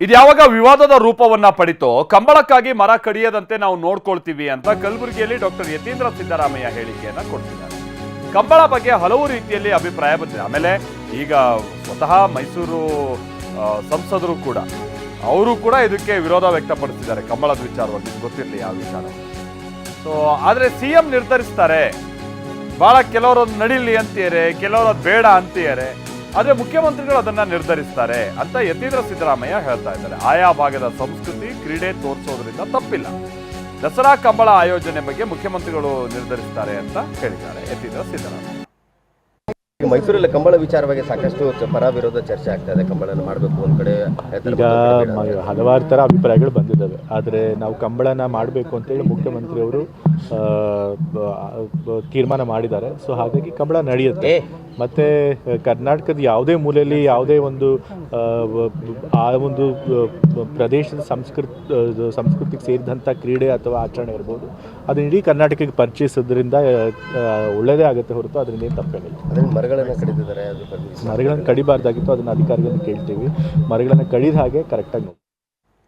ಇದು ಯಾವಾಗ ವಿವಾದದ ರೂಪವನ್ನ ಪಡಿತೋ ಕಂಬಳಕ್ಕಾಗಿ ಮರ ಕಡಿಯದಂತೆ ನಾವು ನೋಡ್ಕೊಳ್ತೀವಿ ಅಂತ ಕಲಬುರಗಿಯಲ್ಲಿ ಡಾಕ್ಟರ್ ಯತೀಂದ್ರ ಸಿದ್ದರಾಮಯ್ಯ ಹೇಳಿಕೆಯನ್ನ ಕೊಡ್ತಿದ್ದಾರೆ. ಕಂಬಳ ಬಗ್ಗೆ ಹಲವು ರೀತಿಯಲ್ಲಿ ಅಭಿಪ್ರಾಯ ಬಂದಿದೆ. ಆಮೇಲೆ ಈಗ ಸ್ವತಃ ಮೈಸೂರು ಸಂಸದರು ಕೂಡ ಅವರು ಕೂಡ ಇದಕ್ಕೆ ವಿರೋಧ ವ್ಯಕ್ತಪಡಿಸಿದ್ದಾರೆ ಕಂಬಳದ ವಿಚಾರವಾಗಿ. ಗೊತ್ತಿರಲಿ ಯಾವ ವಿಚಾರ. ಸೊ ಆದ್ರೆ ಸಿಎಂ ನಿರ್ಧರಿಸ್ತಾರೆ. ಬಹಳ ಕೆಲವರು ನಡೀಲಿ ಅಂತೀಯಾರೆ, ಕೆಲವರು ಬೇಡ ಅಂತೀಯಾರೆ, ಆದ್ರೆ ಮುಖ್ಯಮಂತ್ರಿಗಳು ಅದನ್ನ ನಿರ್ಧರಿಸ್ತಾರೆ ಅಂತ ಯತೀಂದ್ರ ಸಿದ್ದರಾಮಯ್ಯ ಹೇಳ್ತಾ ಇದ್ದಾರೆ. ಆಯಾ ಭಾಗದ ಸಂಸ್ಕೃತಿ ಕ್ರೀಡೆ ತೋರಿಸೋದ್ರಿಂದ ತಪ್ಪಿಲ್ಲ. ದಸರಾ ಕಂಬಳ ಆಯೋಜನೆ ಬಗ್ಗೆ ಮುಖ್ಯಮಂತ್ರಿಗಳು ನಿರ್ಧರಿಸ್ತಾರೆ ಅಂತ ಹೇಳಿದ್ದಾರೆ ಯತೀಂದ್ರ ಸಿದ್ದರಾಮಯ್ಯ. ಮೈಸೂರಲ್ಲಿ ಕಂಬಳ ವಿಚಾರವಾಗಿ ಸಾಕಷ್ಟು ಪರ ವಿರೋಧ ಚರ್ಚೆ ಆಗ್ತಾ ಇದೆ. ಕಂಬಳನ ಮಾಡಬೇಕು ಒಂದ್ ಕಡೆ, ಈಗ ಹಲವಾರು ಥರ ಅಭಿಪ್ರಾಯಗಳು ಬಂದಿದ್ದಾವೆ. ಆದರೆ ನಾವು ಕಂಬಳನ ಮಾಡಬೇಕು ಅಂತೇಳಿ ಮುಖ್ಯಮಂತ್ರಿಯವರು ತೀರ್ಮಾನ ಮಾಡಿದ್ದಾರೆ. ಸೊ ಹಾಗಾಗಿ ಕಂಬಳ ನಡೆಯುತ್ತೆ. ಮತ್ತು ಕರ್ನಾಟಕದ ಯಾವುದೇ ಮೂಲೆಯಲ್ಲಿ ಯಾವುದೇ ಒಂದು ಆ ಒಂದು ಪ್ರದೇಶದ ಸಂಸ್ಕೃತಿಗೆ ಸೇರಿದಂಥ ಕ್ರೀಡೆ ಅಥವಾ ಆಚರಣೆ ಇರ್ಬೋದು, ಅದನ್ನ ಇಡೀ ಕರ್ನಾಟಕಕ್ಕೆ ಪರಿಚಯಿಸೋದ್ರಿಂದ ಒಳ್ಳೆಯದೇ ಆಗುತ್ತೆ ಹೊರತು ಅದರಿಂದ ಏನು ತಪ್ಪೇನಿಲ್ಲ. ಅದನ್ನು ಮರಗಳನ್ನು ಕಡಿದಿದ್ದಾರೆ, ಮರಗಳನ್ನು ಕಡಿಬಾರ್ದಾಗಿತ್ತು. ಅದನ್ನು ಅಧಿಕಾರಿಗಳನ್ನು ಕೇಳ್ತೀವಿ. ಮರಗಳನ್ನು ಕಡಿದ ಹಾಗೆ ಕರೆಕ್ಟಾಗಿ